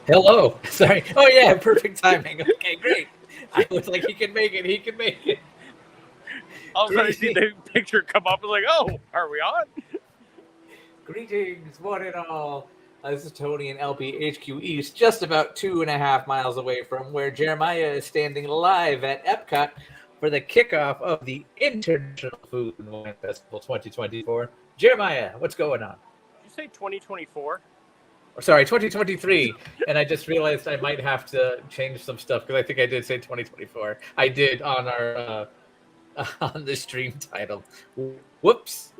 Hello. Sorry. Oh yeah, perfect timing. Okay, great. I was like, he can make it. He can make it. All of a sudden, I see the picture come up. I was like, "Oh, are we on?" Greetings, one and all. This is Tony and LPHQ East, just about 2.5 miles away from where Jeremiah is standing live at EPCOT for the kickoff of the International Food and Wine Festival 2024. Jeremiah, what's going on? Did you say 2024? Or, sorry, 2023. And I just realized I might have to change some stuff because I think I did say 2024. I did on our on the stream title. Whoops.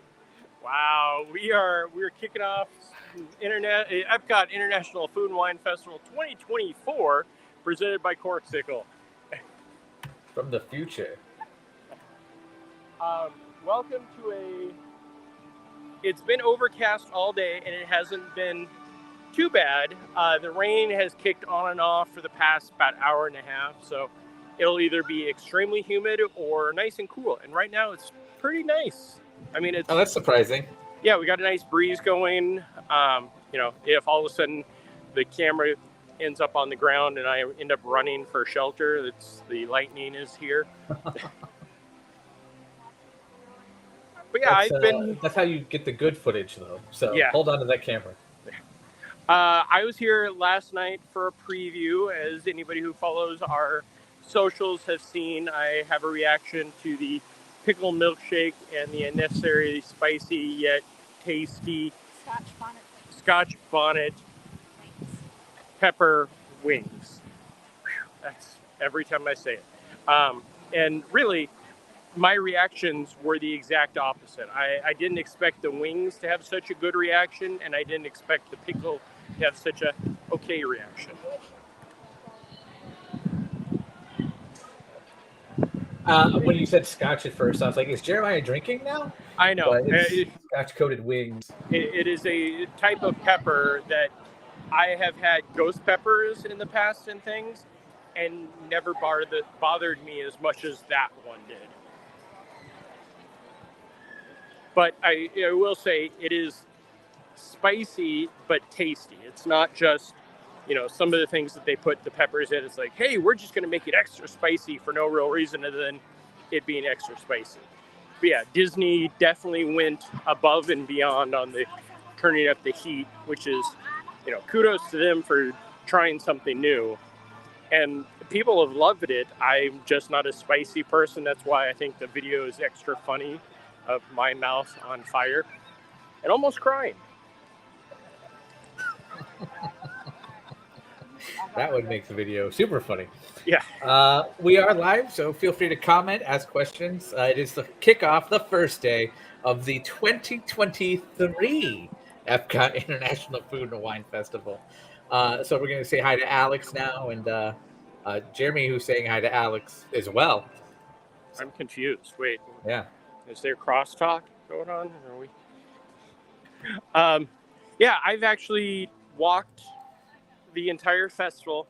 Wow, we're kicking off EPCOT International Food and Wine Festival 2024, presented by Corksicle. From the future. Welcome to It's been overcast all day, and it hasn't been too bad. The rain has kicked on and off for the past about hour and a half, so it'll either be extremely humid or nice and cool. And right now, it's pretty nice. I mean, it's... Oh, that's surprising. Yeah, we got a nice breeze going. If all of a sudden the camera ends up on the ground and I end up running for shelter, the lightning is here. But yeah, that's how you get the good footage, though. So yeah. Hold on to that camera. I was here last night for a preview. As anybody who follows our socials has seen, I have a reaction to the pickle milkshake and the unnecessarily spicy yet tasty Scotch bonnet pepper wings. That's every time I say it. And really, my reactions were the exact opposite. I didn't expect the wings to have such a good reaction, and I didn't expect the pickle to have such a okay reaction. When you said Scotch at first, I was like, is Jeremiah drinking now? I know. Scotch-coated wings. It is a type of pepper that I have had ghost peppers in the past and things, and never bothered me as much as that one did. But I will say it is spicy but tasty. It's not just, some of the things that they put the peppers in. It's like, hey, we're just going to make it extra spicy for no real reason other than it being extra spicy. But yeah, Disney definitely went above and beyond on the turning up the heat, which is, kudos to them for trying something new. And people have loved it. I'm just not a spicy person. That's why I think the video is extra funny of my mouth on fire and almost crying. That would make the video super funny. Yeah. We are live, so feel free to comment, ask questions. It is the kickoff, the first day of the 2023 EPCOT International Food and Wine Festival. So we're going to say hi to Alex now, and Jeremy, who's saying hi to Alex as well. I'm confused. Wait. Yeah. Is there crosstalk going on? Are we? Yeah, I've actually walked the entire festival,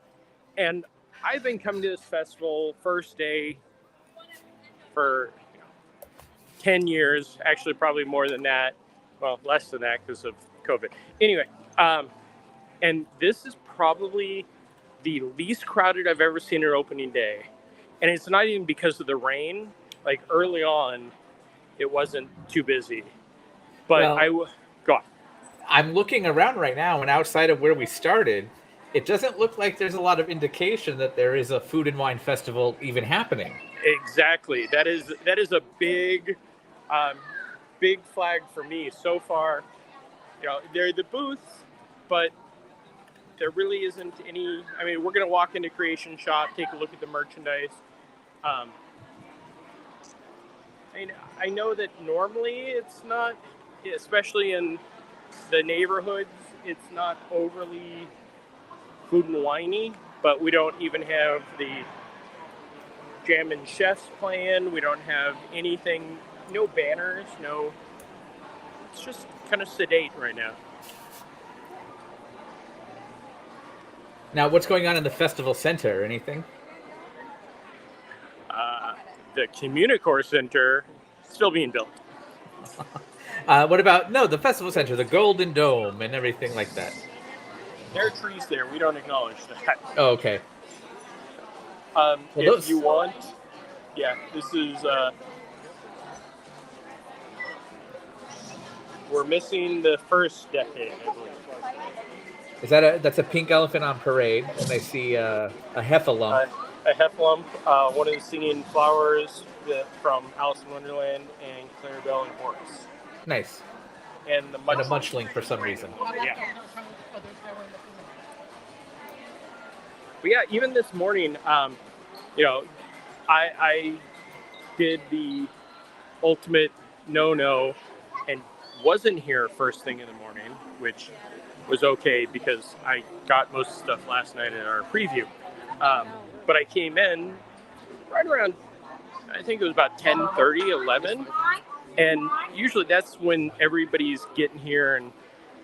and I've been coming to this festival first day for 10 years, actually probably more than that. Well, less than that because of COVID. Anyway, and this is probably the least crowded I've ever seen an opening day. And it's not even because of the rain. Like early on, it wasn't too busy. But go on. I'm looking around right now, and outside of where we started, it doesn't look like there's a lot of indication that there is a food and wine festival even happening. Exactly. That is a big flag for me so far. They're the booths, but there really isn't any. I mean, we're going to walk into Creation Shop, take a look at the merchandise. I know that normally it's not, especially in the neighborhoods, it's not overly food and winey, but we don't even have the Jammin' Chefs playing. We don't have anything, no banners, no. It's just kind of sedate right now. Now, what's going on in the festival center? Anything? The Communicore Center still being built. What about the festival center, the Golden Dome, and everything like that? There are trees there. We don't acknowledge that. Oh, okay. If you want, this is. We're missing the first decade, I believe. That's a pink elephant on parade, and I see a heffalump. A heffalump, one of the singing flowers from Alice in Wonderland, and Clarabelle and Horace. Nice. And a munchling for some reason. Yeah. But yeah, even this morning, I did the ultimate no and wasn't here first thing in the morning, which was okay because I got most of the stuff last night at our preview. But I came in right around, I think it was about 10:30, 11. And usually that's when everybody's getting here and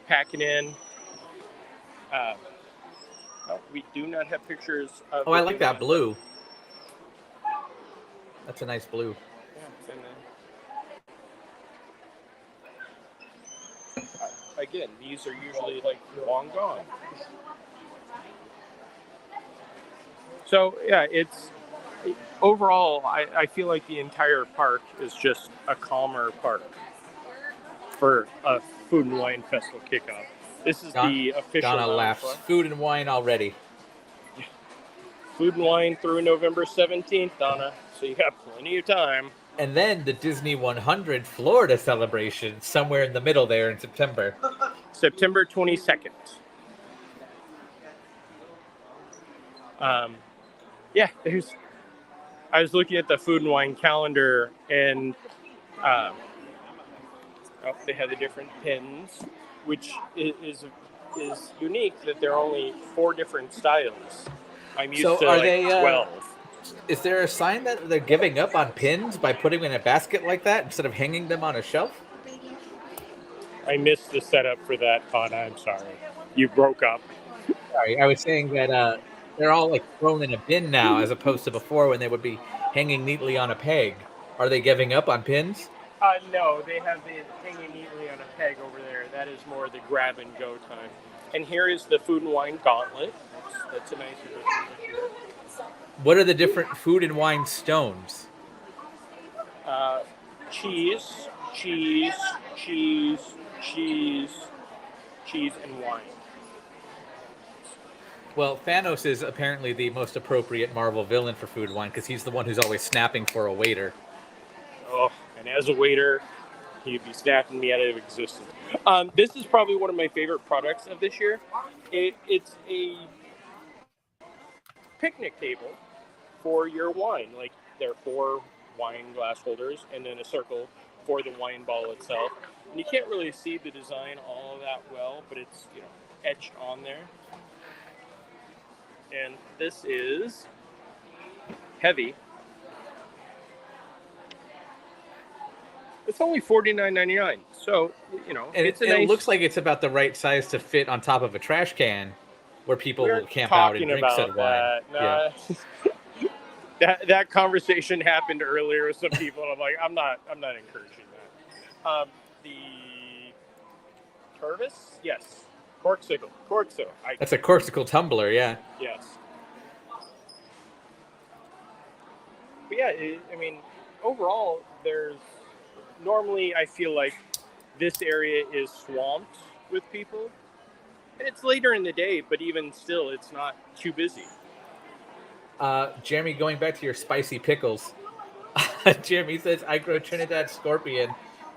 packing in. We do not have pictures of... I like that blue. That's a nice blue. Again, these are usually like long gone. So yeah, it's overall, I feel like the entire park is just a calmer park for a Food and Wine Festival kickoff. This is the official. Donna laughs. Food and wine already. Food and wine through November 17th, Donna. So you got plenty of time. And then the Disney 100 Florida celebration somewhere in the middle there in September. September 22nd. I was looking at the Food and Wine calendar, and they have the different pins, which is unique that there are only 4 different styles. I'm used to 12. Is there a sign that they're giving up on pins by putting them in a basket like that instead of hanging them on a shelf? I missed the setup for that, Todd. I'm sorry. You broke up. Sorry, I was saying that they're all like thrown in a bin now, as opposed to before when they would be hanging neatly on a peg. Are they giving up on pins? No, they have the hanging neatly on a peg over there. That is more the grab and go time. And here is the Food and Wine Gauntlet. That's a nice addition. What are the different food and wine stones? Cheese, and wine. Well, Thanos is apparently the most appropriate Marvel villain for food and wine because he's the one who's always snapping for a waiter. Oh, and as a waiter, he'd be snapping me out of existence. This is probably one of my favorite products of this year. It's a picnic table for your wine. Like, there are 4 wine glass holders and then a circle for the wine ball itself. And you can't really see the design all that well, but it's, etched on there. And this is heavy. It's only $49.99. So, and it looks like it's about the right size to fit on top of a trash can where people will camp out and drink said wine. Nah. Yeah. That conversation happened earlier with some people. And I'm like, I'm not encouraging that. The Turvis? Yes. Corksicle. That's a corksicle tumbler, yeah. Yes. But yeah, overall, normally I feel like this area is swamped with people. And it's later in the day, but even still, it's not too busy. Jeremy, going back to your spicy pickles, Jeremy says, I grow Trinidad Scorpion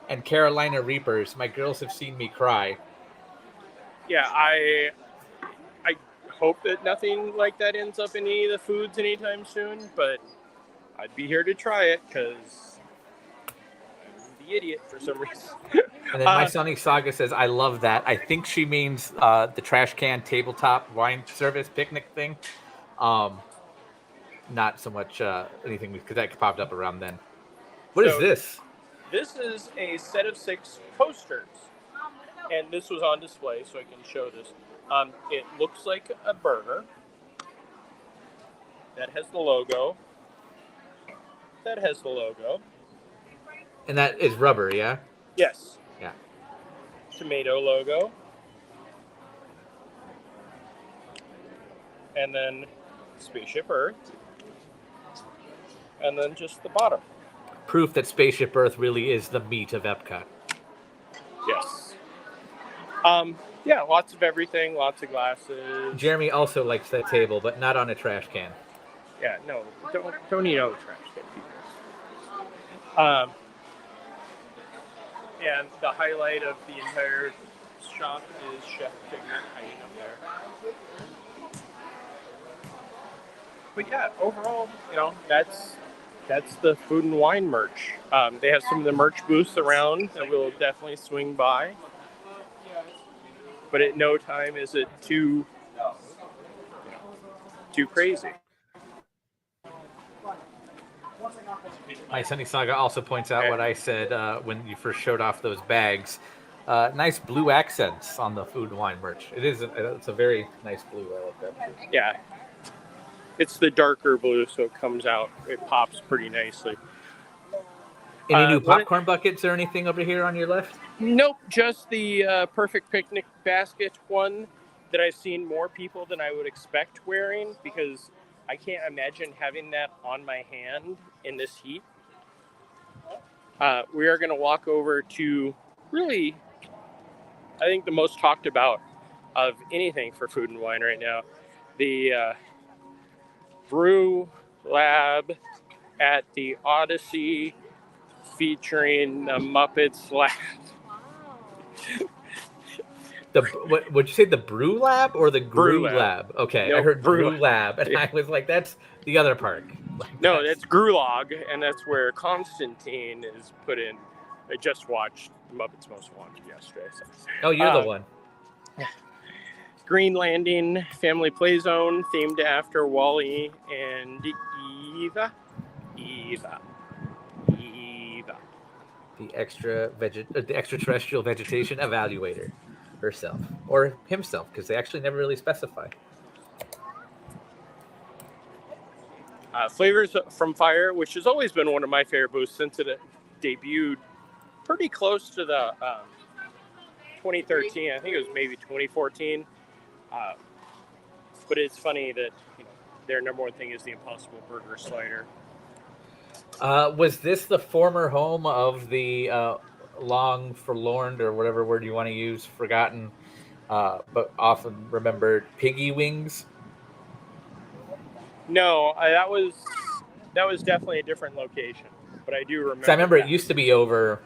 and Carolina Reapers. My girls have seen me cry. Yeah, I hope that nothing like that ends up in any of the foods anytime soon, but I'd be here to try it because I'm the idiot for some reason. And then My Sunny Saga says, I love that. I think she means the trash can tabletop wine service picnic thing. Not so much anything, because that popped up around then. What is this? This is a set of 6 posters. And this was on display, so I can show this. It looks like a burger. That has the logo. That has the logo. And that is rubber, yeah? Yes. Yeah. Tomato logo. and then Spaceship Earth, and then just the bottom. Proof that Spaceship Earth really is the meat of Epcot. Yes. Yeah, lots of everything, lots of glasses. Jeremy also likes that table, but not on a trash can. Yeah, no, don't eat out of the trash can, people. And the highlight of the entire shop is Chef Figment hanging up there. But yeah, overall, that's the food and wine merch. They have some of the merch booths around that we'll definitely swing by. But at no time is it too crazy. My Sunny Saga also points out what I said when you first showed off those bags. Nice blue accents on the food and wine merch. It's a very nice blue. I like that. Yeah. It's the darker blue, so it comes out. It pops pretty nicely. Any new popcorn buckets or anything over here on your left? Nope, just the Perfect Picnic Basket one that I've seen more people than I would expect wearing, because I can't imagine having that on my hand in this heat. We are going to walk over to really, I think, the most talked about of anything for food and wine right now, the Brew Lab at the Odyssey, featuring the Muppets Lab. Would you say the Brew Lab or the Brew Lab? Okay, no, I heard Brew Lab, and I was like, that's the other park. No, that's Grulog, and that's where Constantine is put in. I just watched Muppets Most Wanted yesterday. So. Oh, you're the one. Green Landing Family Play Zone, themed after Wall-E and Eva. The extraterrestrial vegetation evaluator herself, or himself, because they actually never really specify. Flavors from Fire, which has always been one of my favorite booths since it debuted pretty close to the 2013. I think it was maybe 2014. But it's funny that their number one thing is the Impossible Burger Slider. Was this the former home of the long forlorn, or whatever word you want to use, forgotten, but often remembered Piggy Wings? No, that was definitely a different location, but I do remember. So I remember it used to be over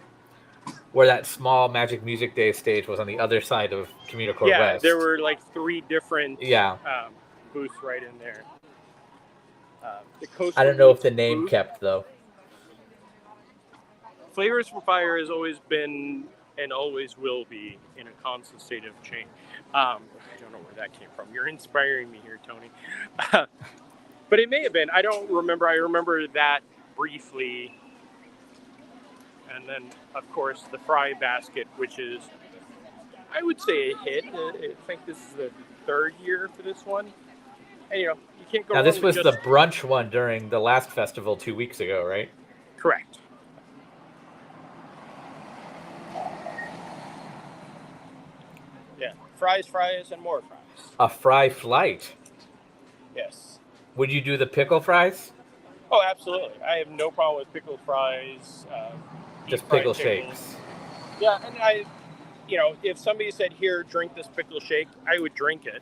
where that small Magic Music Day stage was on the other side of Communicore West. Yeah, there were like 3 different booths right in there. I don't know if the name kept, though. Flavors from Fire has always been and always will be in a constant state of change. I don't know where that came from. You're inspiring me here, Tony. But it may have been. I don't remember. I remember that briefly. And then, of course, the Fry Basket, which is, I would say, a hit. I think this is the 3rd year for this one. And, you can't go wrong. Now, this was the brunch one during the last festival 2 weeks ago, right? Correct. Yeah. Fries, and more fries. A fry flight. Yes. Would you do the pickle fries? Oh, absolutely. I have no problem with pickle fries. Just pickle shakes. Yeah, and if somebody said, here, drink this pickle shake, I would drink it.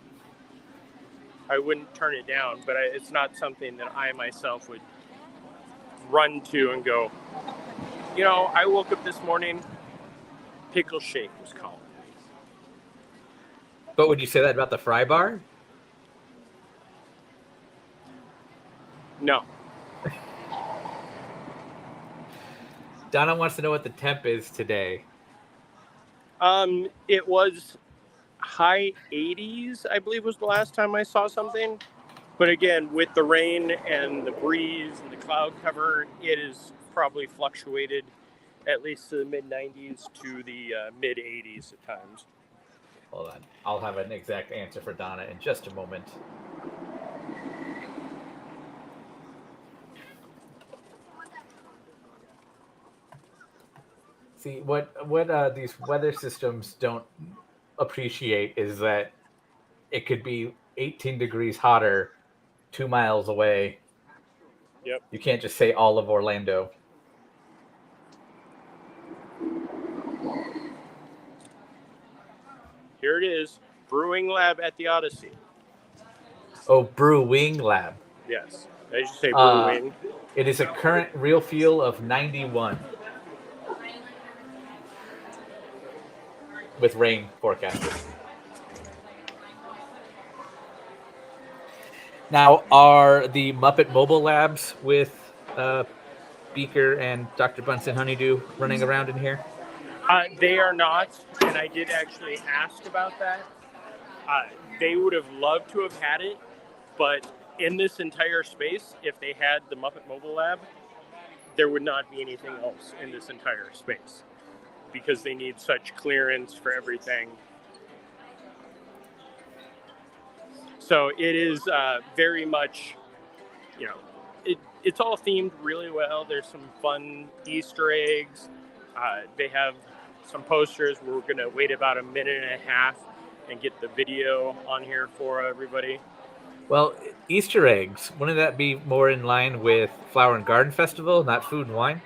I wouldn't turn it down, but it's not something that I myself would run to and go, I woke up this morning, pickle shake was calling me. But would you say that about the fry bar? No. Donna wants to know what the temp is today. It was high 80s, I believe, was the last time I saw something. But again, with the rain and the breeze and the cloud cover, it is probably fluctuated at least to the mid 90s to the mid 80s at times. Hold on. I'll have an exact answer for Donna in just a moment. See, what these weather systems don't appreciate is that it could be 18 degrees hotter 2 miles away. Yep. You can't just say all of Orlando. Here it is, Brewing Lab at the Odyssey. Oh, Brewing Lab. Yes, I should say brewing. It is a current real fuel of 91 with rain forecasted. Now, are the Muppet Mobile Labs with Beaker and Dr. Bunsen Honeydew running around in here? They are not, and I did actually ask about that. They would have loved to have had it, but in this entire space, if they had the Muppet Mobile Lab, there would not be anything else in this entire space because they need such clearance for everything. So it is very much, it's all themed really well. There's some fun Easter eggs. They have some posters. We're going to wait about a minute and a half and get the video on here for everybody. Well, Easter eggs, wouldn't that be more in line with Flower and Garden Festival, not Food and Wine?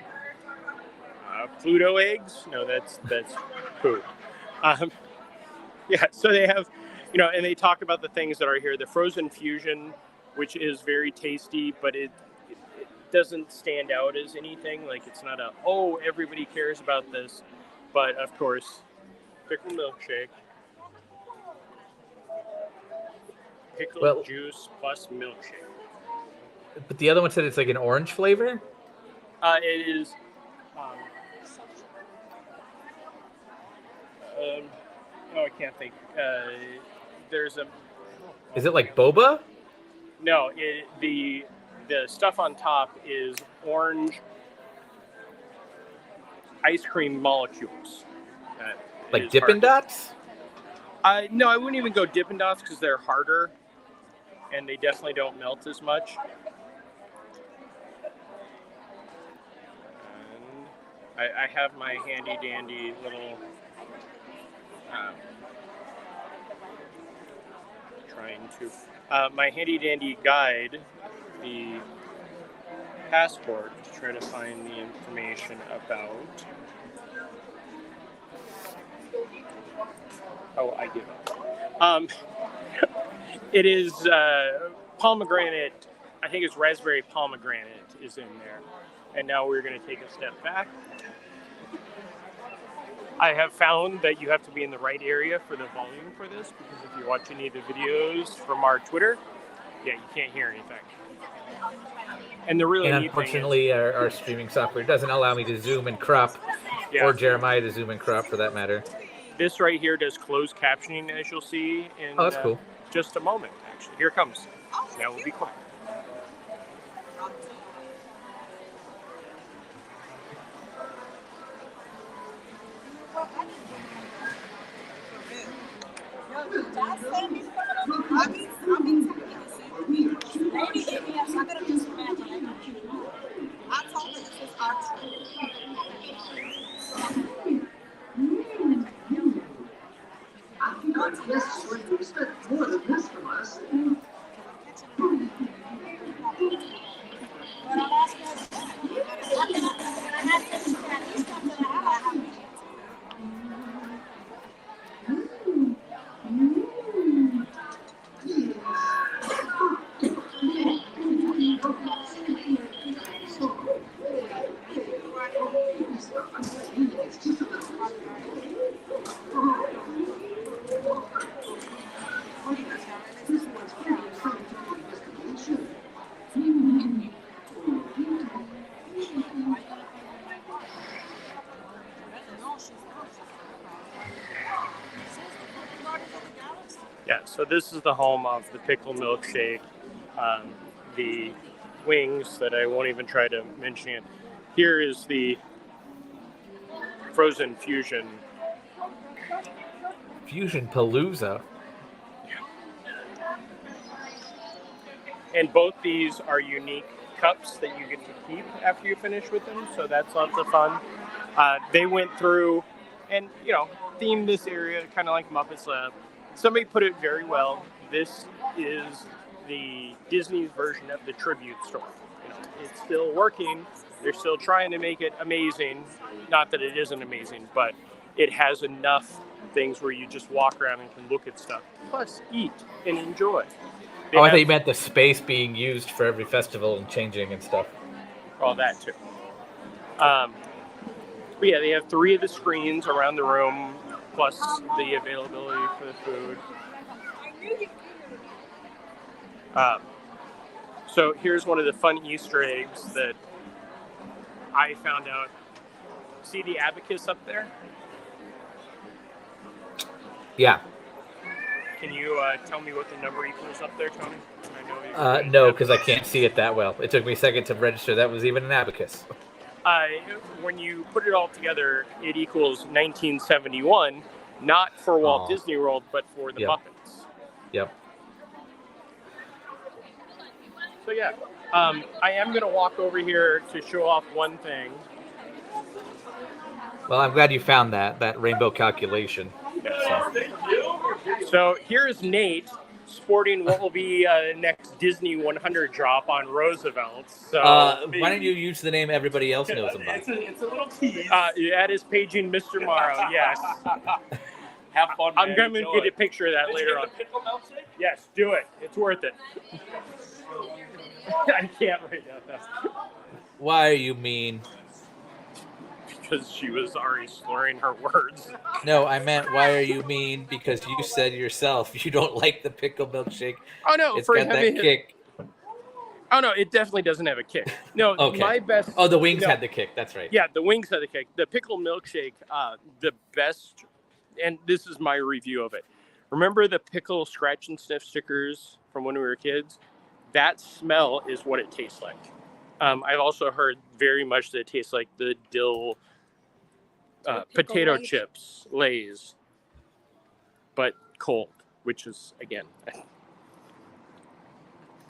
Pluto eggs? No, that's food. Yeah, so they have, and they talk about the things that are here. The frozen fusion, which is very tasty, but it doesn't stand out as anything. Like, it's not everybody cares about this. But, of course, pickle milkshake. Pickle juice plus milkshake. But the other one said it's like an orange flavor? It is... I can't think. There's a... Is it like boba? No, the stuff on top is orange ice cream molecules. Like Dippin' Dots? No, I wouldn't even go Dippin' Dots because they're harder and they definitely don't melt as much. And I have my handy dandy little my handy dandy guide, the passport, to try to find the information about. Oh, I give up. It is pomegranate. I think it's raspberry pomegranate is in there. And now we're going to take a step back. I have found that you have to be in the right area for the volume for this, because if you watch any of the videos from our Twitter, you can't hear anything. And the really neat unfortunately, thing is, our streaming software doesn't allow me to zoom and crop, or Jeremiah to zoom and crop for that matter. This right here does closed captioning, as you'll see in that's cool. Just a moment. Actually, here it comes. Now we'll be quiet. More than this from us. So this is the home of the pickle milkshake, the wings that I won't even try to mention. Here is the frozen fusion. Fusion Palooza. And both these are unique cups that you get to keep after you finish with them, so that's lots of fun. They went through and, themed this area kind of like Muppets Lab. Somebody put it very well. this is the Disney's version of the tribute store. You know, it's still working. They're still trying to make it amazing. Not that it isn't amazing, but it has enough things where you just walk around and can look at stuff, plus eat and enjoy. I thought you meant the space being used for every festival and changing and stuff. All that too. But yeah, they have 3 of the screens around the room, plus the availability for the food. So here's one of the fun Easter eggs that I found out. See the abacus up there? Yeah. Can you tell me what the number equals up there, Tony? I know no, because I can't see it that well. It took me a second to register that was even an abacus. When you put it all together, it equals 1971, not for Walt Disney World, but for the Muppets. Yep. So yeah, I am going to walk over here to show off one thing. Well, I'm glad you found that rainbow calculation. So here's Nate sporting what will be next Disney 100 drop on Roosevelt. So why don't you use the name everybody else knows him by? It's a little tease. That is paging Mr. Morrow. Yes. Have fun. I'm going to get a picture of that later on. Yes, do it. It's worth it. I can't right now. Why are you mean? Because she was already slurring her words. No, I meant why are you mean? Because you said yourself you don't like the pickle milkshake. Oh no, it's got that kick. Oh no, it definitely doesn't have a kick. No, okay. My best. Oh, the wings had the kick. That's right. Yeah, the wings had the kick. The pickle milkshake, the best. And this is my review of it. Remember the pickle scratch and sniff stickers from when we were kids? That smell is what it tastes like. I've also heard very much that it tastes like the dill potato chips, Lay's, but cold, which is, again...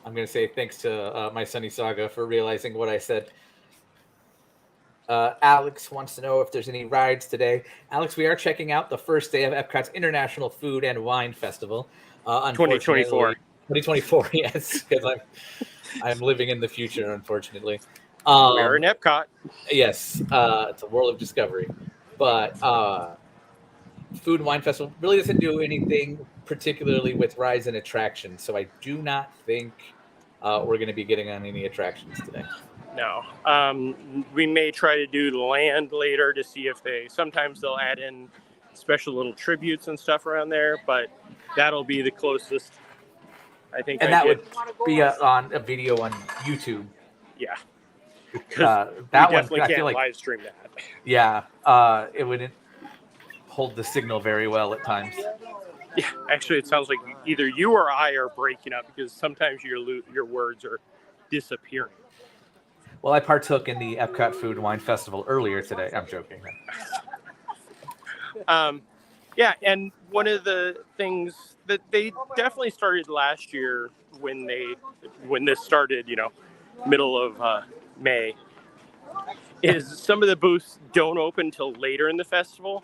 I'm going to say thanks to my Sunny Saga for realizing what I said. Alex wants to know if there's any rides today. Alex, we are checking out the first day of Epcot's International Food and Wine Festival. 2024. 2024, yes, because I'm living in the future, unfortunately. We're in Epcot. Yes, it's a world of discovery. But Food and Wine Festival really doesn't do anything particularly with rides and attractions, so I do not think we're going to be getting on any attractions today. No. We may try to do the land later to see if sometimes they'll add in special little tributes and stuff around there, but that'll be the closest, I think. And that would be on a video on YouTube. Yeah. That we one, definitely I can't feel like, live stream that. Yeah, it wouldn't hold the signal very well at times. Yeah, actually, it sounds like either you or I are breaking up because sometimes your words are disappearing. Well, I partook in the Epcot Food and Wine Festival earlier today. I'm joking. Yeah, and one of the things that they definitely started last year when this started, middle of May, is some of the booths don't open till later in the festival.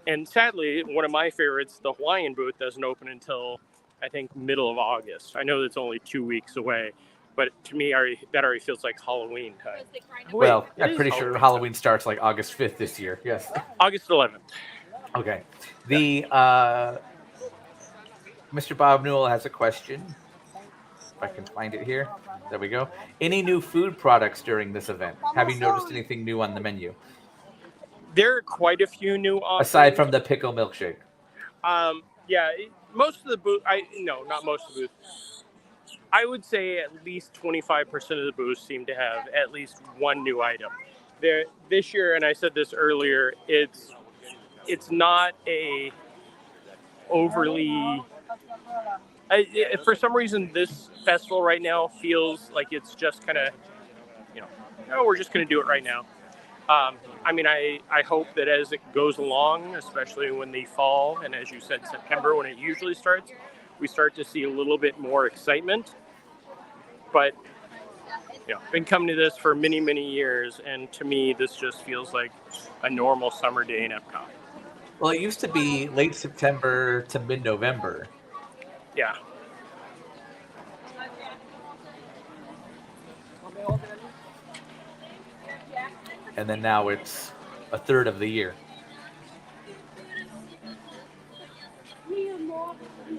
And sadly, one of my favorites, the Hawaiian booth, doesn't open until, I think, middle of August. I know that's only 2 weeks away, but to me, that already feels like Halloween time. Well, I'm pretty sure Halloween starts like August 5th this year. Yes. August 11th. Okay. The Mr. Bob Newell has a question. If I can find it here. There we go. Any new food products during this event? Have you noticed anything new on the menu? There are quite a few new offerings. Aside from the pickle milkshake. Yeah, most of the booth. Not most of the booths. I would say at least 25% of the booths seem to have at least one new item. This year, and I said this earlier, it's not a overly. For some reason, this festival right now feels like it's just kind of, we're just going to do it right now. I hope that as it goes along, especially when the fall, and as you said, September, when it usually starts, we start to see a little bit more excitement. But, I've been coming to this for many, many years, and to me, this just feels like a normal summer day in Epcot. Well, it used to be late September to mid-November. Yeah. and then now it's a third of the year.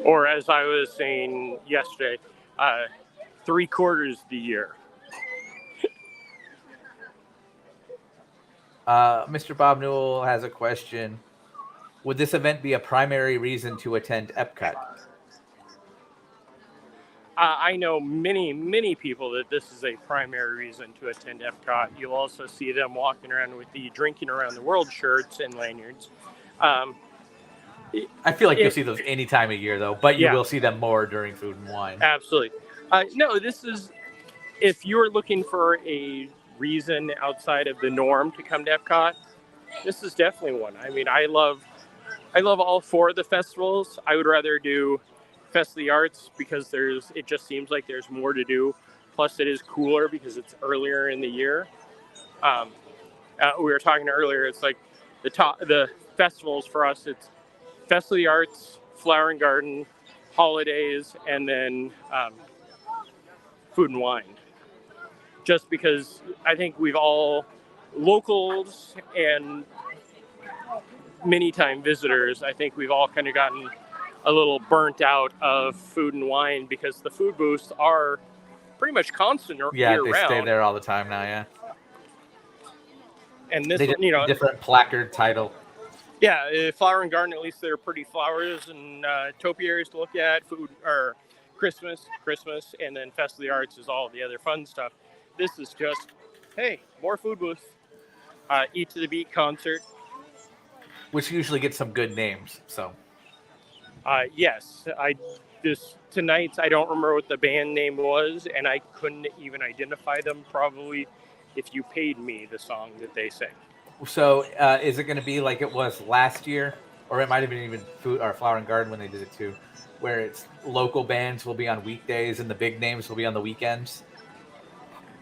Or as I was saying yesterday, 3/4 the year. Mr. Bob Newell has a question. Would this event be a primary reason to attend EPCOT? I know many people that this is a primary reason to attend EPCOT. You'll also see them walking around with the Drinking Around the World shirts and lanyards. I feel like you'll see those any time of year, though, but you Yeah. will see them more during Food and Wine. Absolutely. No, this is, if you're looking for a reason outside of the norm to come to EPCOT, this is definitely one. I mean, I love all 4 of the festivals. I would rather do Fest of the Arts because it just seems like there's more to do. Plus, it is cooler because it's earlier in the year. We were talking earlier. It's like the festivals for us. It's Fest of the Arts, Flower and Garden, holidays, and then Food and Wine. Just because I think we've all, locals and many time visitors, I think we've all kind of gotten a little burnt out of Food and Wine because the food booths are pretty much constant Yeah, year they round. stay there all the time now, yeah. And this, They just different placard title. Yeah, Flower and Garden, at least there are pretty flowers and topiaries to look at. Food, or Christmas, and then Fest of the Arts is all the other fun stuff. This is just, hey, more food booths. Eat to the Beat concert. Which usually gets some good names, so. Yes, tonight's, I don't remember what the band name was, and I couldn't even identify them probably if you paid me the song that they sang. So is it going to be like it was last year, or it might have been even Food or Flower and Garden when they did it too, where it's local bands will be on weekdays and the big names will be on the weekends?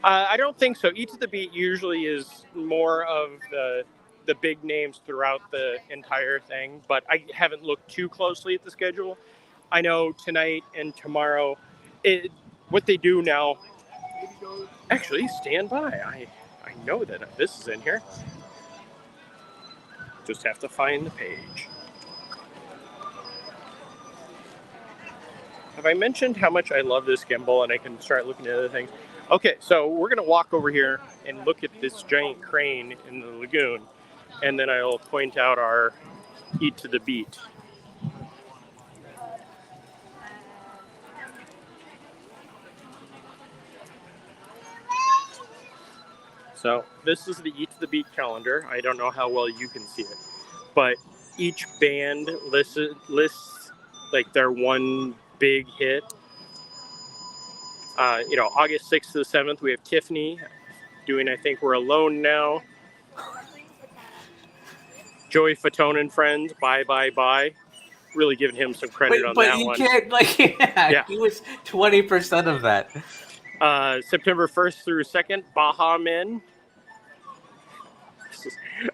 I don't think so. Eat to the Beat usually is more of the big names throughout the entire thing, but I haven't looked too closely at the schedule. I know tonight and tomorrow, what they do now. Actually, stand by. I know that this is in here. Just have to find the page. Have I mentioned how much I love this gimbal and I can start looking at other things? Okay, so we're going to walk over here and look at this giant crane in the lagoon, and then I'll point out our Eat to the Beat. So this is the Eat to the Beat calendar. I don't know how well you can see it, but each band lists like their one big hit. August 6th to the 7th, we have Tiffany doing I Think We're Alone Now. Joey Fatone and Friends, Bye Bye Bye. Really giving him some credit on that one. But you can't, he was 20% of that. September 1st through 2nd, Baha Men.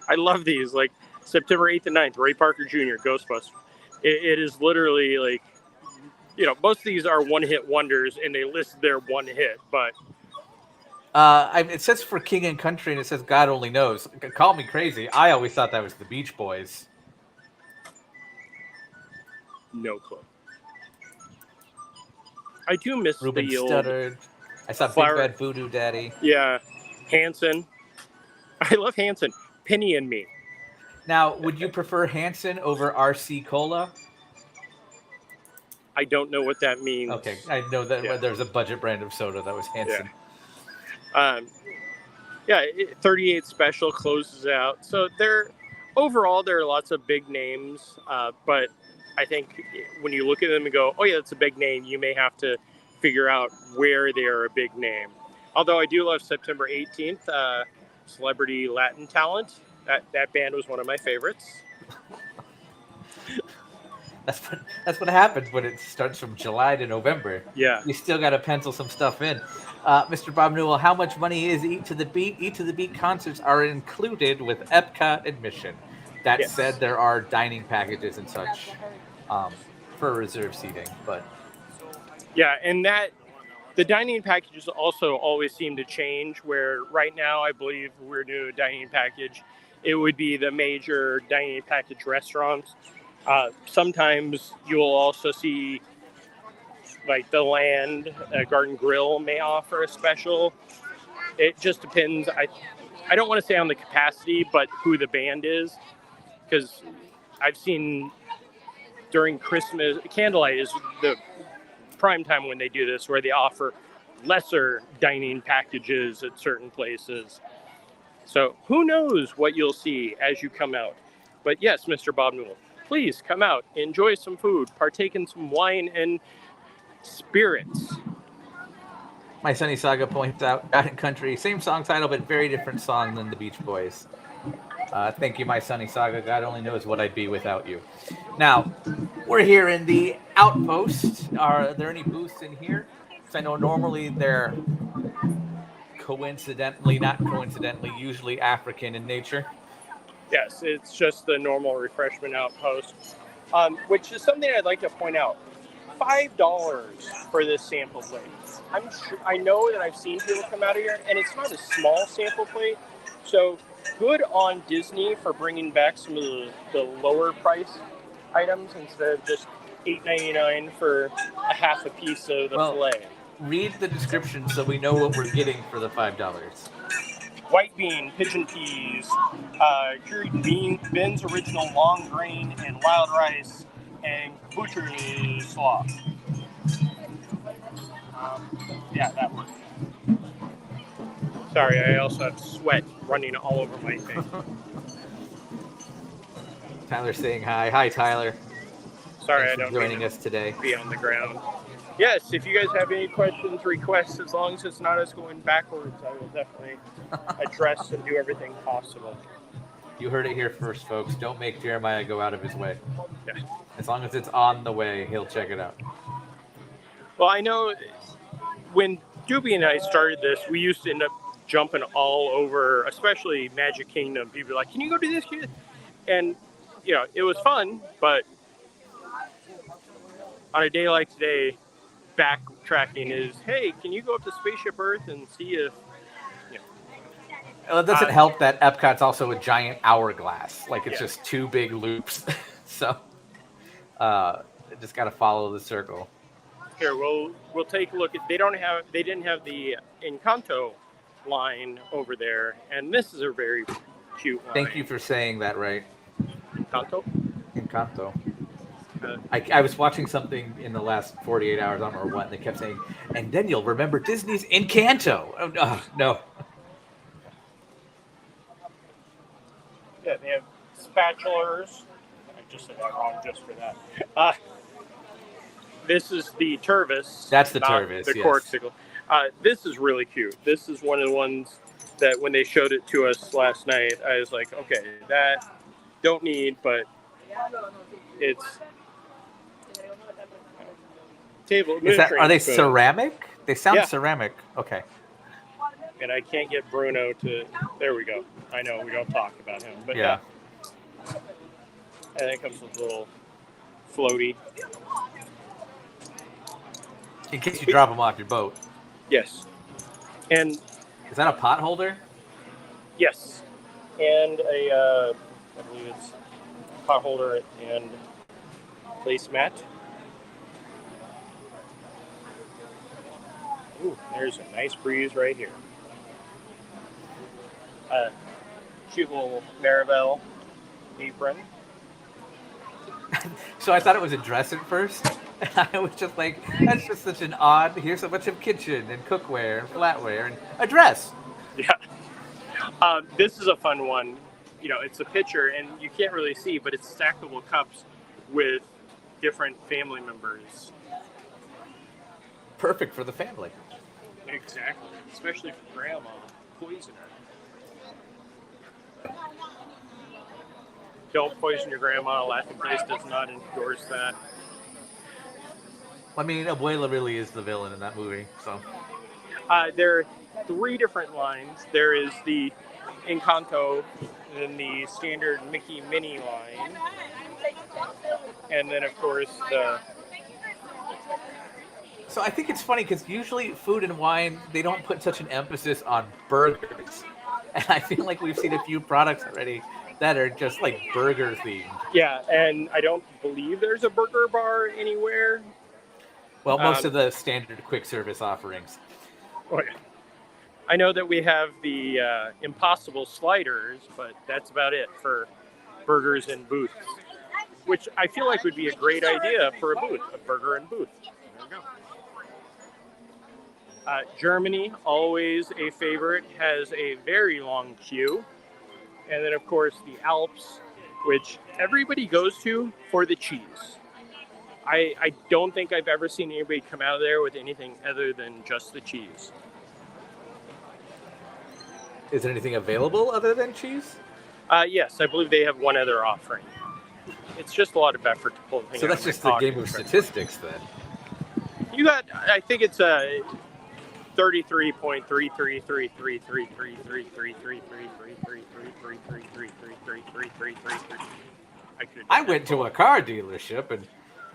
I love these. Like September 8th and 9th, Ray Parker Jr., Ghostbusters. It is literally like, most of these are one-hit wonders, and they list their one hit, but... it says for King and Country, and it says God Only Knows. Call me crazy. I always thought that was the Beach Boys. No clue. I do miss Ruben the old... Studdard. I saw Big Bad Voodoo Daddy. Yeah. Hanson. I love Hanson. Penny and Me. Now, would you prefer Hanson over RC Cola? I don't know what that means. Okay, I know that there's a budget brand of soda that was Hanson. Yeah. 38 Special closes out. So overall, there are lots of big names, but I think when you look at them and go, oh yeah, that's a big name, you may have to figure out where they are a big name. Although I do love September 18th, Celebrity Latin Talent. That band was one of my favorites. That's what happens when it starts from July to November. Yeah. You still got to pencil some stuff in. Mr. Bob Newell, how much money is Eat to the Beat? Eat to the Beat concerts are included with EPCOT admission. That said, there are dining packages and such for reserved seating. But yeah, and that The dining packages also always seem to change, where right now I believe we're doing a dining package. It would be the major dining package restaurants. Sometimes you will also see like the Land Garden Grill may offer a special. It just depends. I don't want to say on the capacity, but who the band is, because I've seen during Christmas, candlelight is the prime time when they do this, where they offer lesser dining packages at certain places. So who knows what you'll see as you come out. But yes, Mr. Bob Newell, please come out, enjoy some food, partake in some wine and spirits. My Sunny Saga points out, God and Country, same song title, but very different song than the Beach Boys. Thank you, My Sunny Saga. God only knows what I'd be without you. Now, we're here in the Outpost. Are there any booths in here? Because I know normally they're not coincidentally, usually African in nature. Yes, it's just the normal refreshment outpost, which is something I'd like to point out. $5 for this sample plate. I know that I've seen people come out of here, and it's not a small sample plate. So good on Disney for bringing back some of the lower price items instead of just $8.99 for a half a piece of the filet. Read the description so we know what we're getting for the $5. White bean, pigeon peas, cured beans, original long grain, and wild rice, and butcher's slaw. Yeah, that works. Sorry, I also have sweat running all over my face. Tyler's saying hi. Hi, Tyler. Sorry, Thanks I for don't joining us today. Be on the ground. Yes, if you guys have any questions, requests, as long as it's not us going backwards, I will definitely address and do everything possible. You heard it here first, folks. Don't make Jeremiah go out of his way. Yeah. As long as it's on the way, he'll check it out. Well, I know when Doobie and I started this, we used to end up jumping all over, especially Magic Kingdom. People were like, can you go do this? And, you know, it was fun, but on a day like today, backtracking is, hey, can you go up to Spaceship Earth and see if, you know. Well, it doesn't help that Epcot's also a giant hourglass. Like, it's just two big loops. So, just got to follow the circle. Here, we'll take a look at. They didn't have the Encanto line over there, and this is a very cute line. Thank you for saying that right. Encanto. I was watching something in the last 48 hours, I don't remember what, and they kept saying, and then you'll remember Disney's Encanto. Oh, no. Yeah, they have spatulas. I just said that wrong just for that. This is the Tervis. That's the Tervis, the yes. Corksicle. This is really cute. This is one of the ones that when they showed it to us last night, I was like, okay, that don't need, but it's table. Are they spoon. ceramic? They sound ceramic. Okay. And I can't get Bruno to. There we go. I know we don't talk about him, but yeah. And it comes with a little floaty. In case you drop them off your boat. Yes. And is that a pot holder? Yes. And I believe it's a pot holder and placemat. Ooh, there's a nice breeze right here. Cute little Maribel apron. So I thought it was a dress at first. I was just like, that's just such an odd, here's a bunch of kitchen and cookware and flatware and a dress. Yeah. This is a fun one. You know, it's a picture and you can't really see, but it's stackable cups with different family members. Perfect for the family. Exactly. Especially for grandma. Poison her. Don't poison your grandma. Laughing Place does not endorse that. I mean, Abuela really is the villain in that movie. So there are 3 different lines. There is the Encanto, then the standard Mickey Minnie line, and then of course So I think it's funny because usually food and wine, they don't put such an emphasis on burgers. And I feel like we've seen a few products already that are just like burger themed. Yeah, and I don't believe there's a burger bar anywhere. Well, most of the standard quick service offerings. Oh, yeah. I know that we have the Impossible sliders, but that's about it for burgers and booths, which I feel like would be a great idea for a booth, a burger and booth. There we go. Germany, always a favorite, has a very long queue. And then, of course, the Alps, which everybody goes to for the cheese. I don't think I've ever seen anybody come out of there with anything other than just the cheese. Is there anything available other than cheese? Yes, I believe they have one other offering. It's just a lot of effort to pull the thing So out that's of my just the pocket game of and try to- statistics then. You got, I think it's a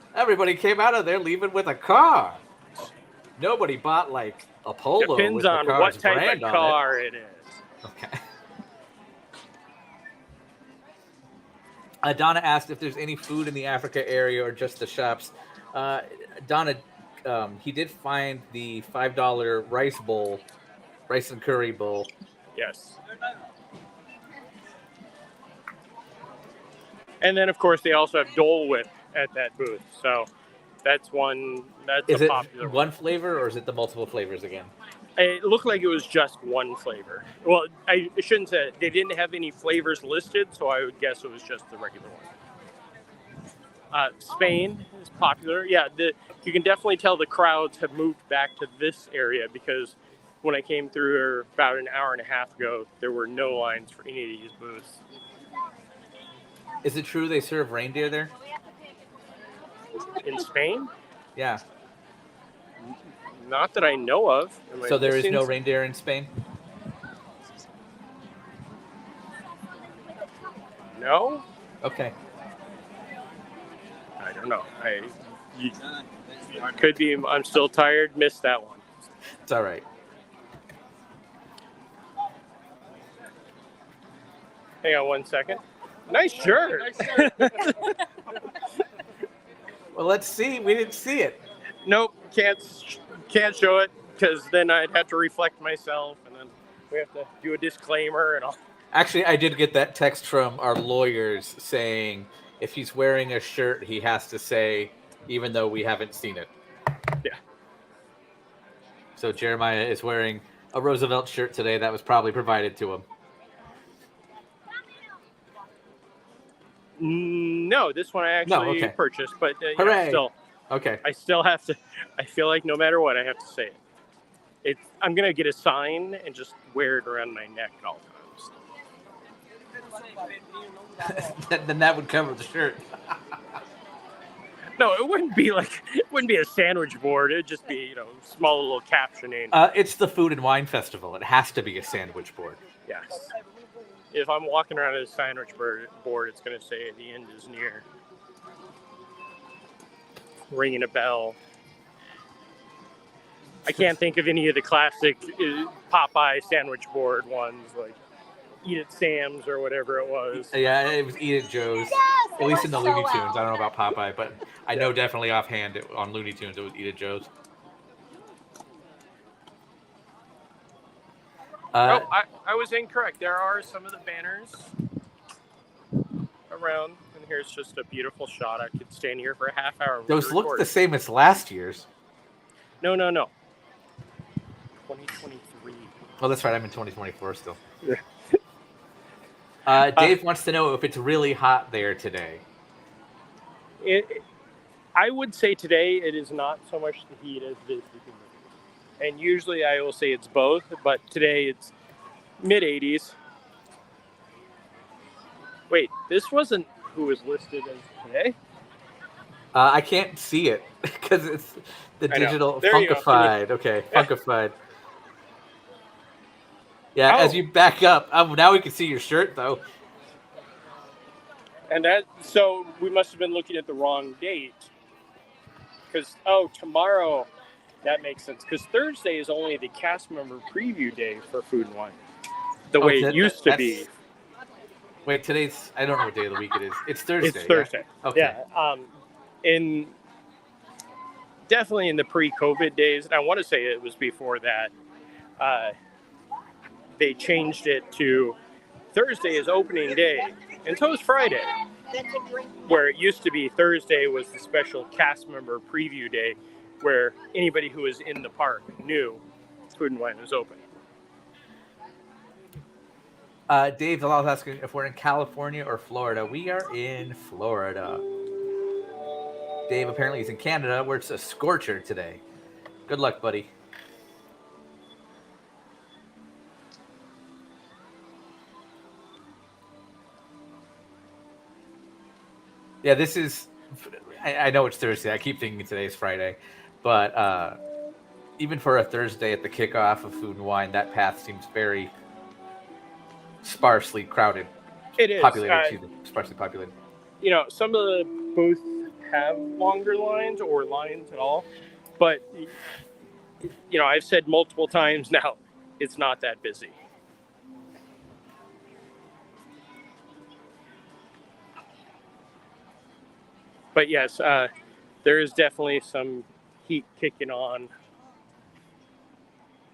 33.333333333333333333333333333333333333333333333333333333333333333333333333333333333333333333333333333333333333333333333333333333333333333333333333333333333333333333333333333333333333333333333333333333333333333333333333333333333333333333333333333333333333333333gyy. Nobody bought like a Polo Depends with the on car's what type brand of on car it is. it. Okay. Donna asked if there's any food in the Africa area or just the shops. Donna, he did find the $5 rice and curry bowl. Yes. And then, of course, they also have Dole Whip at that booth. So that's one. That's Is a it popular one flavor or is it the multiple flavors again? It looked like it was just one flavor. Well, I shouldn't say they didn't have any flavors listed, so I would guess it was just the regular one. Spain is popular. Yeah, you can definitely tell the crowds have moved back to this area because when I came through about an hour and a half ago, there were no lines for any of these booths. Is it true they serve reindeer there? In Spain? Yeah. Not that I know of. So there is no reindeer in Spain? No? Okay. I don't know. Could be I'm still tired, missed that one. It's all right. Hang on one second. Nice shirt. Well, let's see. We didn't see it. Nope, can't show it because then I'd have to reflect myself, and then we have to do a disclaimer and all. Actually, I did get that text from our lawyers saying if he's wearing a shirt, he has to say, even though we haven't seen it. Yeah. So Jeremiah is wearing a Roosevelt shirt today that was probably provided to him. No, this one I actually purchased, but Hooray. Still. Okay. I still have to. I feel like no matter what, I have to say it. I'm gonna get a sign and just wear it around my neck at all times. Then that would cover the shirt. No, it wouldn't be a sandwich board. It'd just be small little captioning. It's the Food and Wine Festival. It has to be a sandwich board. Yes. If I'm walking around a sandwich board, it's gonna say the end is near. Ringing a bell. I can't think of any of the classic Popeye sandwich board ones like Eat at Sam's or whatever it was. Yeah, it was Eat at Joe's. Yes, at least in the so Looney Tunes. well. I don't know about Popeye, but I know definitely offhand on Looney Tunes it was Eat at Joe's. No, I was incorrect. There are some of the banners around, and here's just a beautiful shot. I could stand here for a half hour. Those look the same as last year's. No. 2023. Oh, that's right. I'm in 2024 still. Yeah. Dave wants to know if it's really hot there today. I would say today it is not so much the heat as it is the humidity. And usually I will say it's both, but today it's mid-80s. Wait, this wasn't who was listed as today? I can't see it because it's the digital funkified. Okay, Yeah. funkified. Yeah, as you back up, now we can see your shirt though. And so we must have been looking at the wrong date. Because, tomorrow That makes sense because Thursday is only the cast member preview day for Food and Wine, the way it used to be. Wait, today's, I don't know what day of the week it is. It's Thursday. It's Thursday. Yeah? Okay. Yeah. Definitely in the pre-COVID days, and I want to say it was before that, they changed it to Thursday is opening day, and so is Friday. Where it used to be Thursday was the special cast member preview day, where anybody who was in the park knew Food and Wine was open. Dave Delal's asking if we're in California or Florida. We are in Florida. Dave apparently is in Canada, where it's a scorcher today. Good luck, buddy. Yeah, this is... I know it's Thursday. I keep thinking today's Friday. But even for a Thursday at the kickoff of Food and Wine, that path seems very sparsely crowded. It is. Sparsely populated. You know, some of the booths have longer lines or lines at all. But, you know, I've said multiple times now, it's not that busy. But yes, there is definitely some heat kicking on.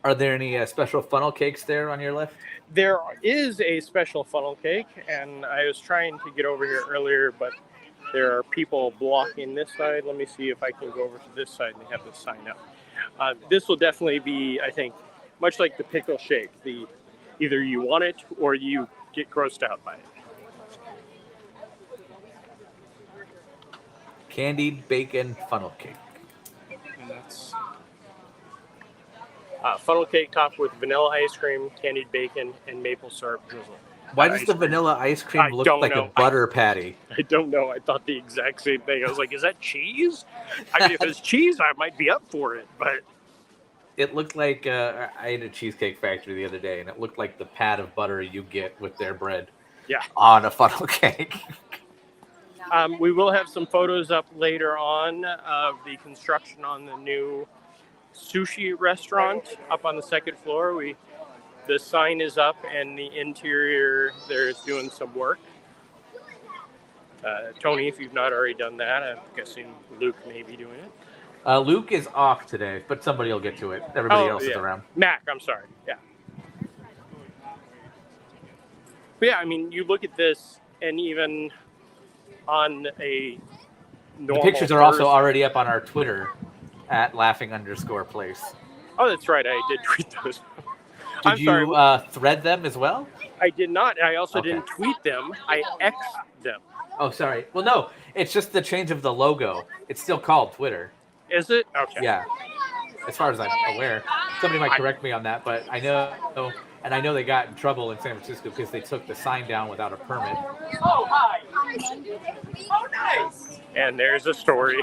Are there any special funnel cakes there on your list? There is a special funnel cake, and I was trying to get over here earlier, but there are people blocking this side. Let me see if I can go over to this side and they have the sign up. This will definitely be, I think, much like the pickle shake. Either you want it or you get grossed out by it. Candied bacon funnel cake. And that's funnel cake topped with vanilla ice cream, candied bacon, and maple syrup drizzle. Why does the vanilla ice cream look like a butter patty? I don't know. I thought the exact same thing. I was like, is that cheese? I mean, if it's cheese, I might be up for it, but... It looked like... I ate a Cheesecake Factory the other day, and it looked like the pat of butter you get with their bread on a funnel cake. We will have some photos up later on of the construction on the new sushi restaurant up on the second floor. The sign is up, and the interior there is doing some work. Tony, if you've not already done that, I'm guessing Luke may be doing it. Luke is off today, but somebody will get to it. Everybody else is around. Mac, I'm sorry. Yeah. But yeah, I mean, you look at this, and even on a normal... The pictures are also already up on our Twitter at @laughing_place. Oh, that's right. I did tweet those. Did you thread them as well? I did not. I also didn't tweet them. I X'd them. Oh, sorry. Well, no. It's just the change of the logo. It's still called Twitter. Is it? Okay. Yeah. As far as I'm aware. Somebody might correct me on that, but I know... And I know they got in trouble in San Francisco because they took the sign down without a permit. Oh, hi. Oh, nice. And there's a story.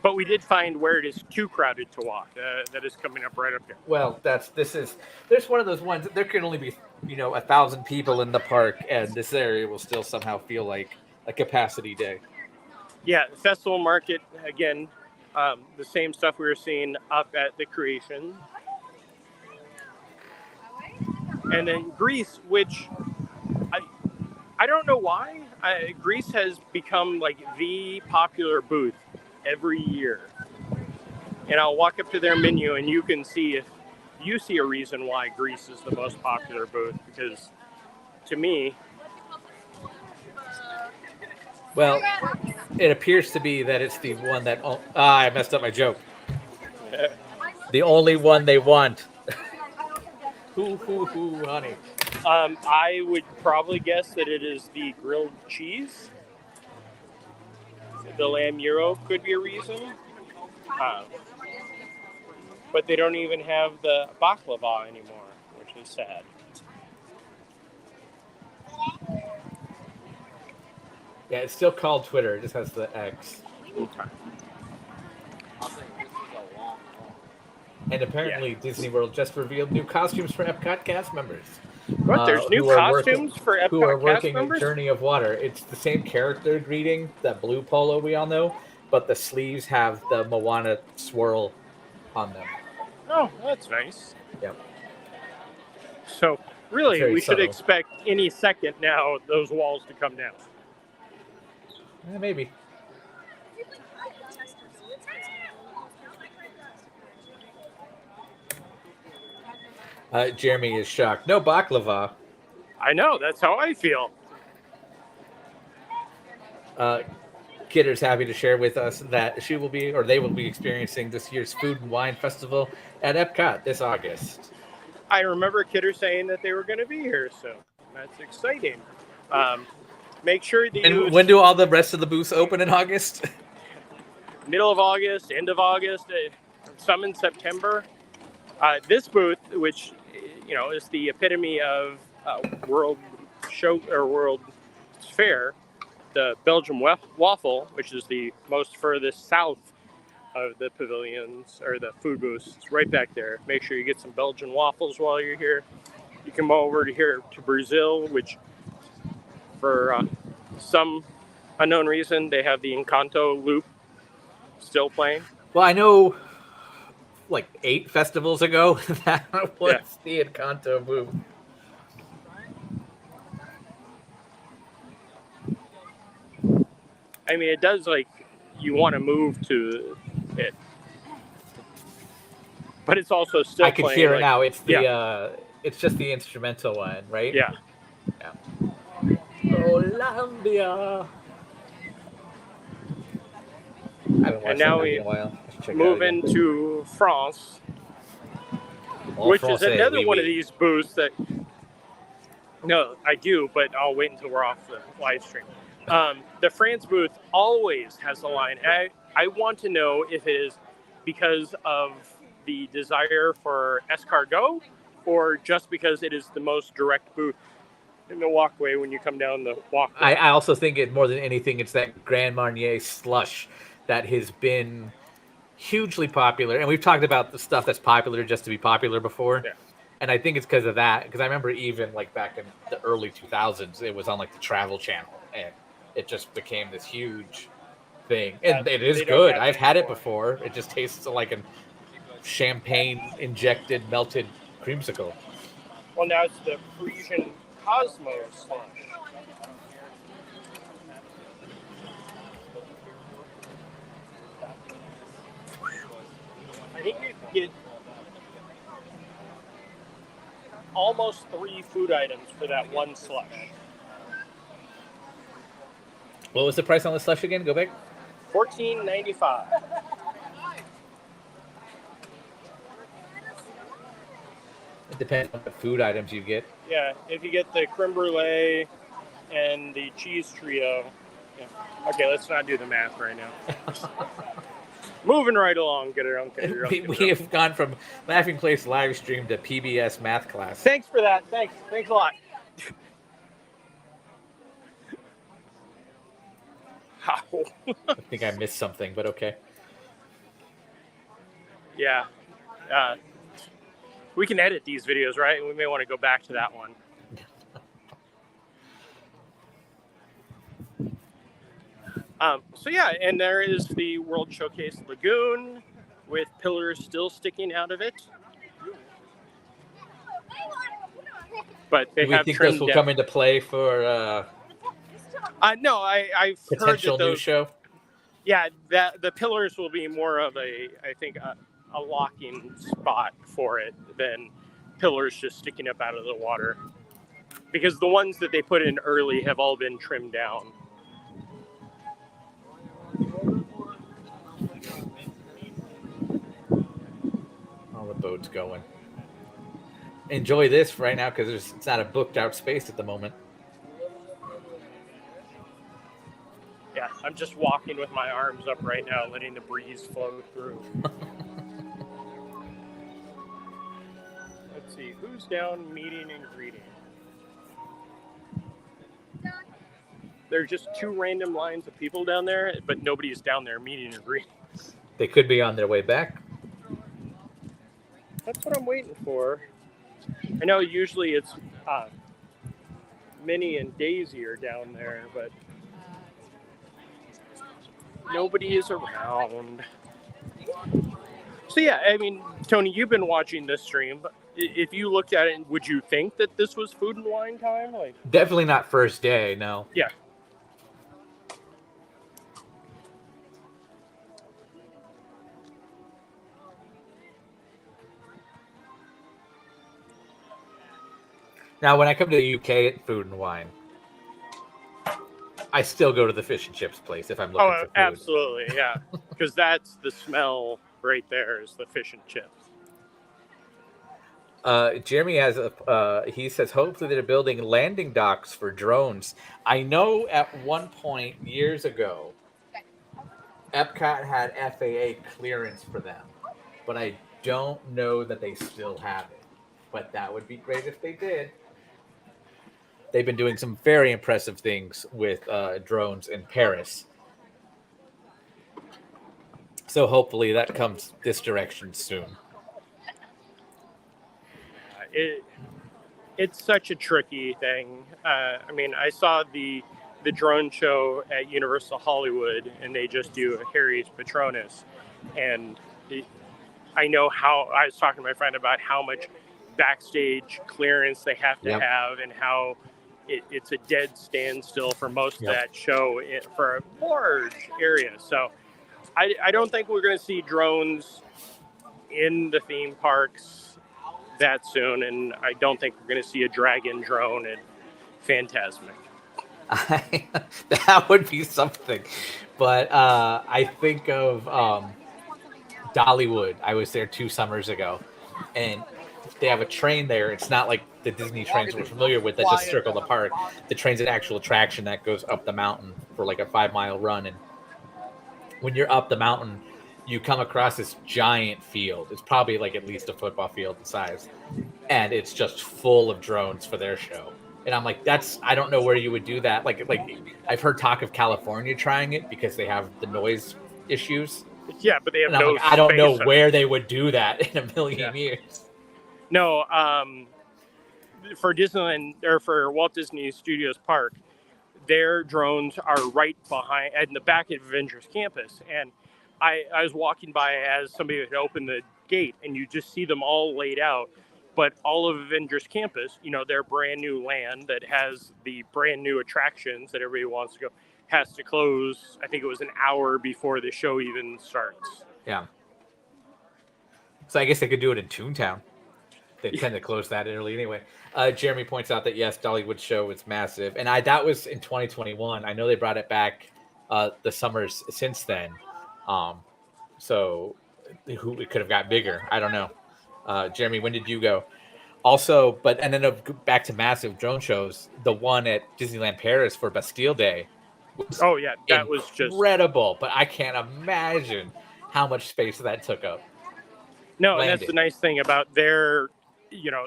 But we did find where it is too crowded to walk. That is coming up right up here. Well, there's one of those ones. There can only be, 1,000 people in the park, and this area will still somehow feel like a capacity day. Yeah, the festival market, again, the same stuff we were seeing up at the Creation. And then Greece, which I don't know why. Greece has become like the popular booth every year. And I'll walk up to their menu and you can see if you see a reason why Greece is the most popular booth. Because to me... Well, it appears to be that it's the one that... I messed up my joke. The only one they want. Honey. I would probably guess that it is the grilled cheese. The lamb gyro could be a reason. But they don't even have the baklava anymore, which is sad. Yeah, it's still called Twitter. It just has the X. Okay. And apparently Disney World just revealed new costumes for EPCOT cast members. What? There's new costumes for EPCOT who are cast working members? in Journey of Water. It's the same character greeting, that blue polo we all know, but the sleeves have the Moana swirl on them. Oh, that's nice. Yep. So really, Very we should subtle. expect any second now those walls to come down. Maybe. Jeremy is shocked. No baklava. I know, that's how I feel. Kidder's happy to share with us that she will be, or they will be experiencing this year's Food and Wine Festival at EPCOT this August. I remember Kidder saying that they were going to be here, so that's exciting. Make sure that And when do all the rest of the booths open in August? middle of August, end of August, some in September. This booth, which is the epitome of World Show or World Fair, the Belgium waffle, which is the most furthest south of the pavilions or the food booths, it's right back there. Make sure you get some Belgian waffles while you're here. You come over to Brazil, which for some unknown reason they have the Encanto loop still playing. Well, I know like 8 festivals ago that was the Encanto booth. I mean, it does, like, you want to move to it, but it's also still. I can playing, hear like, it now. It's the it's just the instrumental one, right? Yeah. Colombia. I haven't watched And now that movie we in a while. move into France, which is another one of these booths that. No, I do, but I'll wait until we're off the live stream. The France booth always has a line. And I want to know if it is because of the desire for escargot or just because it is the most direct booth in the walkway when you come down the walkway. I also think it more than anything, it's that Grand Marnier slush that has been hugely popular. And we've talked about the stuff that's popular just to be popular before. Yeah. And I think it's because of that. Because I remember even like back in the early 2000s, it was on like the Travel Channel. And it just became this huge thing. And it is good. I've had it before. It just tastes like a champagne injected melted creamsicle. Well, now it's the Parisian Cosmo slush. I think you can get almost 3 food items for that one slush. What was the price on the slush again? Go back. $14.95. It depends on the food items you get. Yeah, if you get the creme brulee and the cheese trio. Yeah. Okay, let's not do the math right now. Moving right along. Get it on. We have gone from Laughing Place live stream to PBS math class. Thanks for that. Thanks a lot. How? I think I missed something, but okay. Yeah. We can edit these videos, right? We may want to go back to that one. So yeah, and there is the World Showcase Lagoon with pillars still sticking out of it. But they Do we have think trimmed this will down. come into play for No, I've potential heard that new show? Yeah, that the pillars will be more of a locking spot for it than pillars just sticking up out of the water. Because the ones that they put in early have all been trimmed down. All the boats going. Enjoy this right now because it's not a booked out space at the moment. Yeah, I'm just walking with my arms up right now, letting the breeze flow through. Let's see, who's down meeting and greeting? There are just 2 random lines of people down there, but nobody's down there meeting and greeting. They could be on their way back. That's what I'm waiting for. I know usually it's Minnie and Daisy are down there, but nobody is around. So yeah, I mean, Tony, you've been watching this stream. But if you looked at it, would you think that this was food and wine time? Like, Definitely not first day, no. yeah. Now, when I come to the UK at Food and Wine, I still go to the fish and chips place if I'm looking for food. Absolutely, yeah. Because that's the smell right there is the fish and chips. Jeremy has he says hopefully they're building landing docks for drones. I know at one point years ago, EPCOT had FAA clearance for them, but I don't know that they still have it. But that would be great if they did. They've been doing some very impressive things with drones in Paris. So hopefully that comes this direction soon. It's such a tricky thing. I mean, I saw the drone show at Universal Hollywood, and they just do a Harry's Patronus. And I know how I was talking to my friend about how much backstage clearance they have to have, and how it's a dead standstill for most of that show for a large area. So I don't think we're going to see drones in the theme parks that soon, and I don't think we're going to see a dragon drone at Fantasmic. That would be something. But I think of Dollywood. I was there 2 summers ago, and they have a train there. It's not like the Disney trains we're familiar with that just circle the park. The train's an actual attraction that goes up the mountain for like a 5-mile run. And when you're up the mountain, you come across this giant field. It's probably like at least a football field in size. And it's just full of drones for their show. And I'm like, I don't know where you would do that. Like I've heard talk of California trying it because they have the noise issues. Yeah, but they have no. Like, I don't know where they would do that in a million years. No, for Disneyland or for Walt Disney Studios Park, their drones are right behind in the back of Avengers Campus. And I was walking by as somebody had opened the gate, and you just see them all laid out. But all of Avengers Campus, their brand new land that has the brand new attractions that everybody wants to go, has to close. I think it was an hour before the show even starts. Yeah. So I guess they could do it in Toontown. They tend to close that early anyway. Jeremy points out that, yes, Dollywood show is massive. And that was in 2021. I know they brought it back the summers since then. So it could have got bigger. I don't know. Jeremy, when did you go? Also, and then back to massive drone shows, the one at Disneyland Paris for Bastille Day. That was just incredible. But I can't imagine how much space that took up. No, and that's the nice thing about their,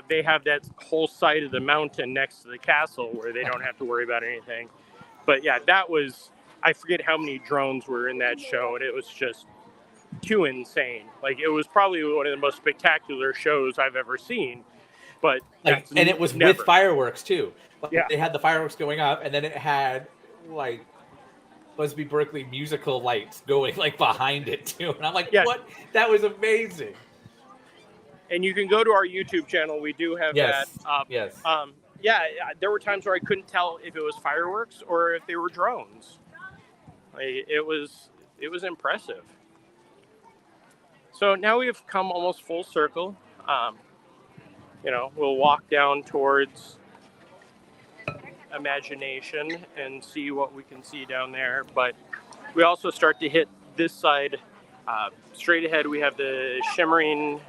they have that whole side of the mountain next to the castle where they don't have to worry about anything. But yeah, that was, I forget how many drones were in that show, and it was just too insane. Like, it was probably one of the most spectacular shows I've ever seen. But and it was with fireworks too. They had the fireworks going up, and then it had like Busby Berkeley musical lights going like behind it too. And I'm like, what? That was amazing. And you can go to our YouTube channel. We do have that up. Yes. There were times where I couldn't tell if it was fireworks or if they were drones. It was impressive. So now we've come almost full circle. We'll walk down towards Imagination and see what we can see down there. But we also start to hit this side. Straight ahead, we have the Shimmering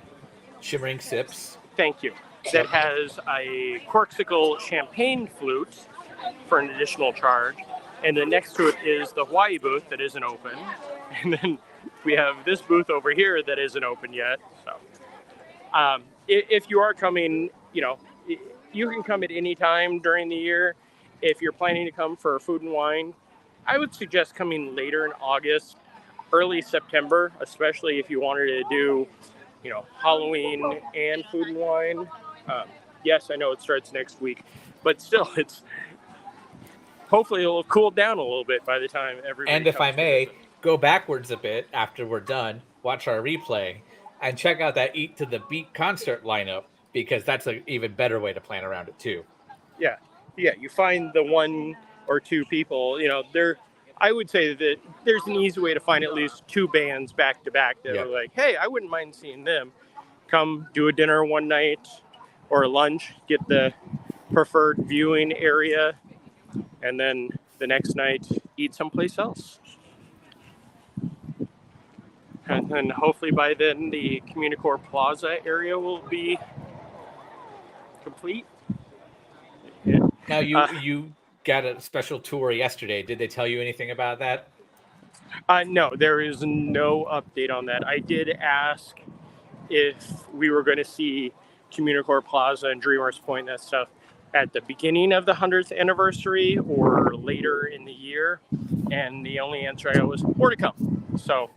Sips. Thank you. That has a Corksicle champagne flute for an additional charge. And then next to it is the Hawaii booth that isn't open. And then we have this booth over here that isn't open yet. So if you are coming, you can come at any time during the year. If you're planning to come for food and wine, I would suggest coming later in August, early September, especially if you wanted to do, Halloween and food and wine. Yes, I know it starts next week, but still, hopefully it'll cool down a little bit by the time everybody. And if I may, go backwards a bit after we're done, watch our replay, And check out that Eat to the Beat concert lineup, because that's an even better way to plan around it too. Yeah, you find the one or two people, I would say that there's an easy way to find at least two bands back to back that are like, hey, I wouldn't mind seeing them. Come do a dinner one night or a lunch, get the preferred viewing area, and then the next night eat someplace else. And then hopefully by then the Communicore Plaza area will be complete. Now you got a special tour yesterday. Did they tell you anything about that? No, there is no update on that. I did ask if we were going to see Communicore Plaza and Dreamers Point and that stuff at the beginning of the 100th anniversary or later in the year, and the only answer I got was more to come. So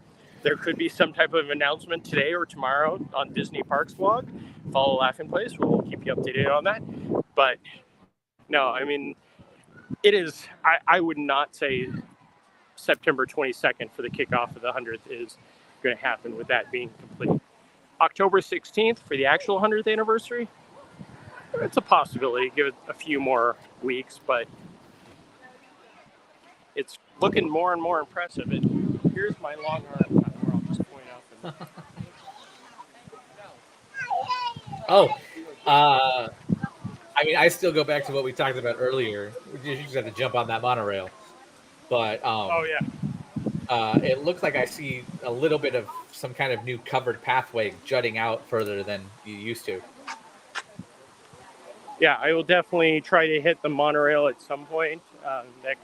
there could be some type of announcement today or tomorrow on Disney Parks blog. Follow Laughing Place. We'll keep you updated on that. But no, I mean, it is, I would not say September 22nd for the kickoff of the 100th is going to happen with that being complete. October 16th for the actual 100th anniversary, it's a possibility. Give it a few more weeks, but it's looking more and more impressive. And here's my long arm where I'll just point out. I mean, I still go back to what we talked about earlier. You just have to jump on that monorail. But it looks like I see a little bit of some kind of new covered pathway jutting out further than you used to. Yeah, I will definitely try to hit the monorail at some point.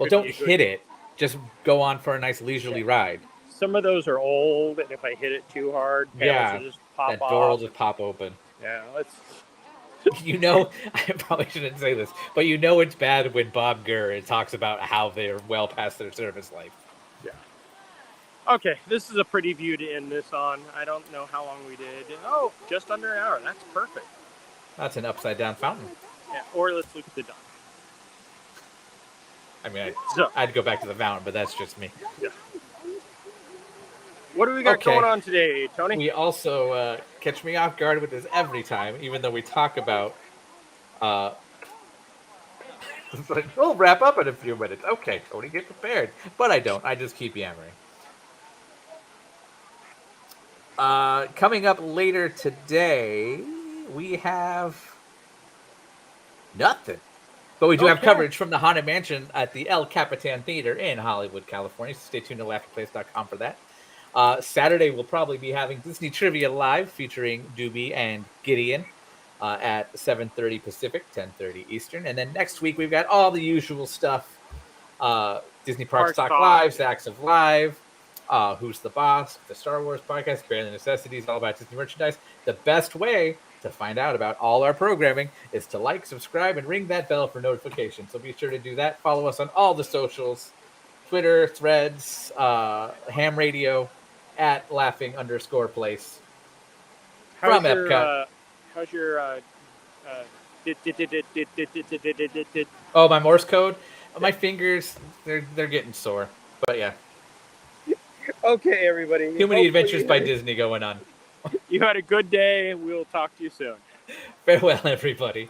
Don't hit it. Just go on for a nice leisurely ride. Some of those are old, and if I hit it too hard, panels will just pop that off. door will just pop open. Yeah, let's. I probably shouldn't say this, but it's bad when Bob Gurr talks about how they're well past their service life. Yeah. Okay, this is a pretty view to end this on. I don't know how long we did. Oh, just under an hour. That's perfect. That's an upside down fountain. Yeah, or let's look at the duck. I mean, I'd go back to the fountain, but that's just me. Yeah. What do we got going on today, Tony? We also catch me off guard with this every time, even though we talk about. It's like, we'll wrap up in a few minutes. Okay, Tony, get prepared. But I don't. I just keep yammering. Coming up later today, we have nothing. But we do have coverage from the Haunted Mansion at the El Capitan Theater in Hollywood, California. So stay tuned to laughingplace.com for that. Saturday, we'll probably be having Disney Trivia Live featuring Doobie and Gideon at 7:30 Pacific, 10:30 Eastern. And then next week, we've got all the usual stuff. Disney Parks Talk Live, Zacks of Live, Who's the Boss, the Star Wars podcast, Barely Necessities, all about Disney merchandise. The best way to find out about all our programming is to like, subscribe, and ring that bell for notifications. So be sure to do that. Follow us on all the socials, Twitter, Threads, Ham Radio, at laughing_place. From Epcot. How's your Oh, my Morse code? My fingers, they're getting sore. But yeah. Okay, everybody. Too many adventures by Disney going on. You had a good day. We'll talk to you soon. Farewell, everybody.